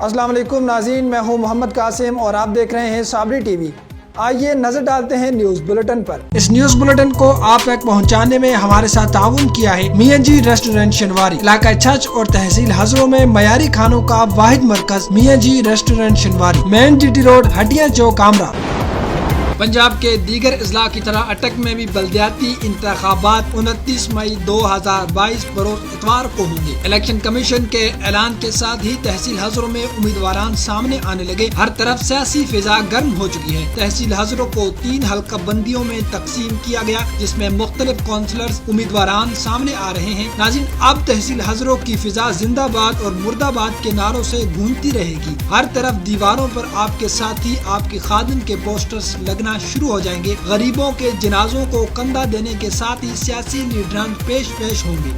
السلام علیکم ناظرین، میں ہوں محمد قاسم اور آپ دیکھ رہے ہیں صابری ٹی وی۔ آئیے نظر ڈالتے ہیں نیوز بلیٹن پر۔ اس نیوز بلیٹن کو آپ تک پہنچانے میں ہمارے ساتھ تعاون کیا ہے میاں جی ریسٹورنٹ شنواری، علاقہ چھچ اور تحصیل ہزروں میں معیاری کھانوں کا واحد مرکز میاں جی ریسٹورنٹ شنواری، مین جی ٹی روڈ، ہٹیا چوک، کامرا۔ پنجاب کے دیگر اضلاع کی طرح اٹک میں بھی بلدیاتی انتخابات 29 مئی 2022 بروز اتوار کو ہوں گے۔ الیکشن کمیشن کے اعلان کے ساتھ ہی تحصیل ہزروں میں امیدواران سامنے آنے لگے۔ ہر طرف سیاسی فضا گرم ہو چکی ہے۔ تحصیل ہزروں کو 3 حلقہ بندیوں میں تقسیم کیا گیا، جس میں مختلف کونسلرز امیدواران سامنے آ رہے ہیں۔ ناظرین، اب تحصیل ہزروں کی فضا زندہ باد اور مردہ باد کے نعروں سے گونجتی رہے گی۔ ہر طرف دیواروں پر آپ کے ساتھی، آپ کے خادم کے پوسٹرز لگنا شروع ہو جائیں گے۔ غریبوں کے جنازوں کو کندھا دینے کے ساتھ ہی سیاسی لیڈران پیش ہوں گے۔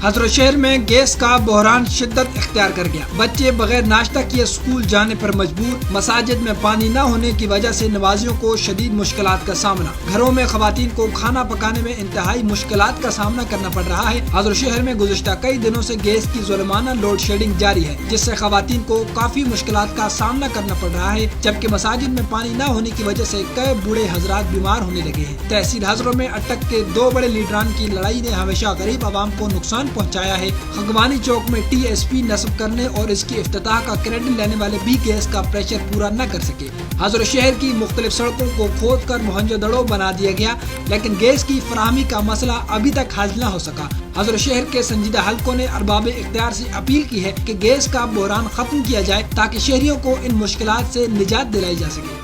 ہزرو شہر میں گیس کا بحران شدت اختیار کر گیا۔ بچے بغیر ناشتہ کیے اسکول جانے پر مجبور۔ مساجد میں پانی نہ ہونے کی وجہ سے نمازیوں کو شدید مشکلات کا سامنا۔ گھروں میں خواتین کو کھانا پکانے میں انتہائی مشکلات کا سامنا کرنا پڑ رہا ہے۔ ہزرو شہر میں گزشتہ کئی دنوں سے گیس کی ظالمانہ لوڈ شیڈنگ جاری ہے، جس سے خواتین کو کافی مشکلات کا سامنا کرنا پڑ رہا ہے، جبکہ مساجد میں پانی نہ ہونے کی وجہ سے کئی بوڑھے حضرات بیمار ہونے لگے ہیں۔ تحصیل ہزروں میں اٹک کے 2 بڑے لیڈران کی لڑائی نے ہمیشہ غریب عوام کو نقصان پہنچایا ہے۔ خگوانی چوک میں ٹی ایس پی نصب کرنے اور اس کی افتتاح کا کریڈٹ لینے والے بھی گیس کا پریشر پورا نہ کر سکے۔ ہزرو شہر کی مختلف سڑکوں کو کھود کر موہنجو دڑو بنا دیا گیا، لیکن گیس کی فراہمی کا مسئلہ ابھی تک حل نہ ہو سکا۔ ہزرو شہر کے سنجیدہ حلقوں نے ارباب اختیار سے اپیل کی ہے کہ گیس کا بحران ختم کیا جائے تاکہ شہریوں کو ان مشکلات سے نجات دلائی جا سکے۔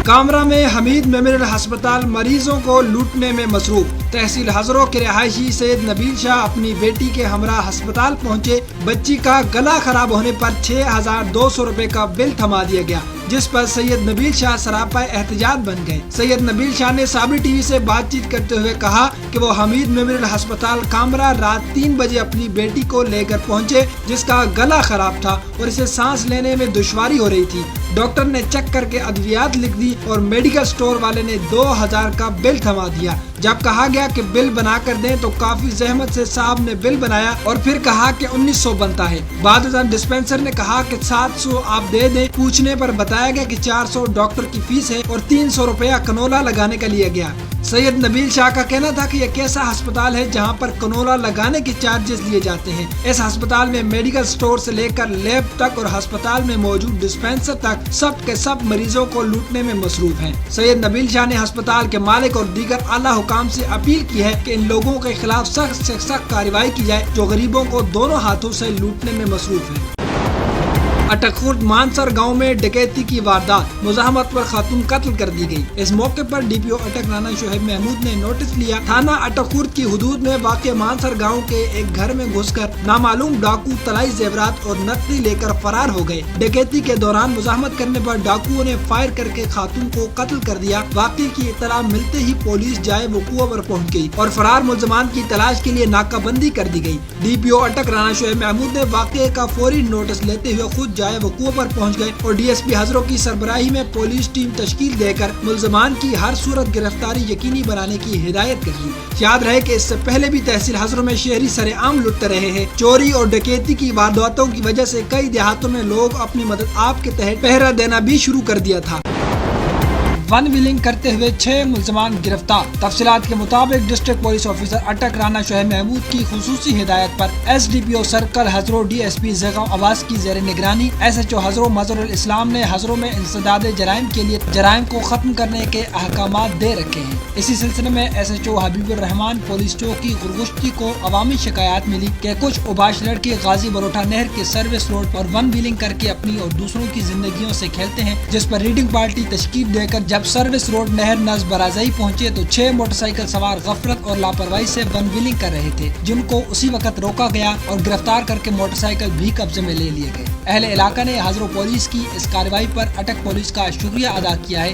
کامرا میں حمید میموریل ہسپتال مریضوں کو لوٹنے میں مصروف۔ تحصیل ہزروں کے رہائشی سید نبیل شاہ اپنی بیٹی کے ہمراہ ہسپتال پہنچے۔ بچی کا گلا خراب ہونے پر 6200 روپے کا بل تھما دیا گیا، جس پر سید نبیل شاہ سراپا احتجاج بن گئے۔ سید نبیل شاہ نے صابری ٹی وی سے بات چیت کرتے ہوئے کہا کہ وہ حمید میموریل ہسپتال کامرا رات 3 بجے اپنی بیٹی کو لے کر پہنچے، جس کا گلا خراب تھا اور اسے سانس لینے میں دشواری ہو رہی تھی۔ ڈاکٹر نے چیک کر کے ادویات لکھ دی اور میڈیکل سٹور والے نے 2000 کا بل تھما دیا۔ جب کہا گیا کہ بل بنا کر دیں تو کافی زحمت سے صاحب نے بل بنایا اور پھر کہا کہ 1900 بنتا ہے۔ بعد ازاں ڈسپینسر نے کہا کہ 700 آپ دے دیں۔ پوچھنے پر بتایا گیا کہ 400 ڈاکٹر کی فیس ہے اور 300 روپیہ کنولا لگانے کا لیا گیا۔ سید نبیل شاہ کا کہنا تھا کہ یہ کیسا ہسپتال ہے جہاں پر کنولا لگانے کے چارجز لیے جاتے ہیں۔ اس ہسپتال میں میڈیکل سٹور سے لے کر لیب تک اور ہسپتال میں موجود ڈسپینسر تک سب کے سب مریضوں کو لوٹنے میں مصروف ہیں۔ سید نبیل شاہ نے ہسپتال کے مالک اور دیگر اعلیٰ حکام سے اپیل کی ہے کہ ان لوگوں کے خلاف سخت سے سخت کارروائی کی جائے جو غریبوں کو دونوں ہاتھوں سے لوٹنے میں مصروف ہیں۔ اٹک خورد مانسر گاؤں میں ڈکیتی کی واردات، مزاحمت پر خاتون قتل کر دی گئی۔ اس موقع پر ڈی پی او اٹک رانا شعیب محمود نے نوٹس لیا۔ تھانہ اٹک خورد کی حدود میں واقع مانسر گاؤں کے ایک گھر میں گھس کر نامعلوم ڈاکو طلائی زیورات اور نقدی لے کر فرار ہو گئے۔ ڈکیتی کے دوران مزاحمت کرنے پر ڈاکوؤں نے فائر کر کے خاتون کو قتل کر دیا۔ واقعے کی اطلاع ملتے ہی پولیس جائے وقوع پر پہنچ گئی اور فرار ملزمان کی تلاش کے لیے ناکہ بندی کر دی گئی۔ ڈی پی او اٹک رانا شعیب محمود نے واقعے کا فوری نوٹس لیتے ہوئے خود جائے وقوع پر پہنچ گئے اور ڈی ایس پی ہزروں کی سربراہی میں پولیس ٹیم تشکیل دے کر ملزمان کی ہر صورت گرفتاری یقینی بنانے کی ہدایت کر دی۔ یاد رہے کہ اس سے پہلے بھی تحصیل ہزروں میں شہری سرے عام لٹتے رہے ہیں۔ چوری اور ڈکیتی کی وارداتوں کی وجہ سے کئی دیہاتوں میں لوگ اپنی مدد آپ کے تحت پہرا دینا بھی شروع کر دیا تھا۔ ون ویلنگ کرتے ہوئے 6 ملزمان گرفتار۔ تفصیلات کے مطابق ڈسٹرکٹ پولیس آفیسر اٹک رانا شعیب محمود کی خصوصی ہدایت پر ایس ڈی پی او سرکل ہزرو ڈی ایس پی زیغام عباس کی زیر نگرانی ایس ایچ او ہزرو مظہر الاسلام نے ہزروں میں انسداد جرائم کے لیے جرائم کو ختم کرنے کے احکامات دے رکھے ہیں۔ اسی سلسلے میں ایس ایچ او حبیب الرحمان پولیس چوکی غرگشتی کو عوامی شکایات ملی کہ کچھ اوباش لڑکے غازی بروٹا نہر کے سروس روڈ پر ون ویلنگ کر کے اپنی اور دوسروں کی زندگیوں سے کھیلتے ہیں، جس پر ریڈنگ پارٹی تشکیل دے کر جب سروس روڈ نہر نزد برازائی پہنچے تو 6 موٹر سائیکل سوار غفلت اور لاپرواہی سے ون ویلنگ کر رہے تھے، جن کو اسی وقت روکا گیا اور گرفتار کر کے موٹر سائیکل بھی قبضے میں لے لیے گئے۔ اہل علاقہ نے ہزرو پولیس کی اس کارروائی پر اٹک پولیس کا شکریہ ادا کیا ہے۔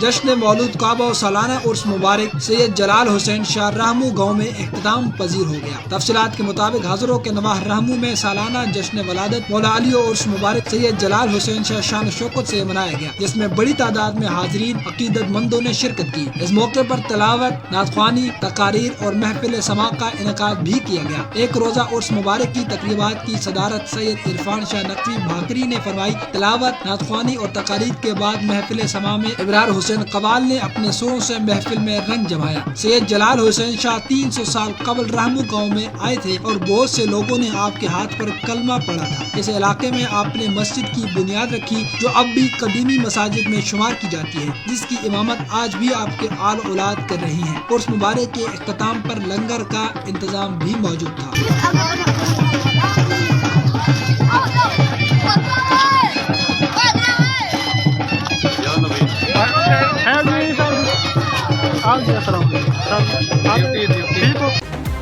جشن مولود کعبہ و سالانہ عرس مبارک سید جلال حسین شاہ رحمو گاؤں میں اختتام پذیر ہو گیا۔ تفصیلات کے مطابق حضروں کے نواح رحمو میں سالانہ جشن ولادت مولا علی و عرس مبارک سید جلال حسین شاہ شان و شوکت سے منایا گیا، جس میں بڑی تعداد میں حاضرین عقیدت مندوں نے شرکت کی۔ اس موقع پر تلاوت، نعت خوانی، تقاریر اور محفل سماع کا انعقاد بھی کیا گیا۔ ایک روزہ عرس مبارک کی تقریبات کی صدارت سید عرفان شاہ نقوی بھاکری نے فرمائی۔ تلاوت، نعت خوانی اور تقاریر کے بعد محفل سماع میں ابرار حسین قوال نے اپنے سروں سے محفل میں رنگ جمایا۔ سید جلال حسین شاہ 300 سال قبل رحمو گاؤں میں آئے تھے اور بہت سے لوگوں نے آپ کے ہاتھ پر کلمہ پڑھا تھا۔ اس علاقے میں آپ نے مسجد کی بنیاد رکھی جو اب بھی قدیمی مساجد میں شمار کی جاتی ہے، جس کی امامت آج بھی آپ کے آل اولاد کر رہی ہیں۔ عرس مبارک کے اختتام پر لنگر کا انتظام بھی موجود تھا۔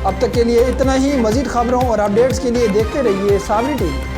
اب تک کے لیے اتنا ہی۔ مزید خبروں اور اپڈیٹس کے لیے دیکھتے رہیے سامری ٹی وی۔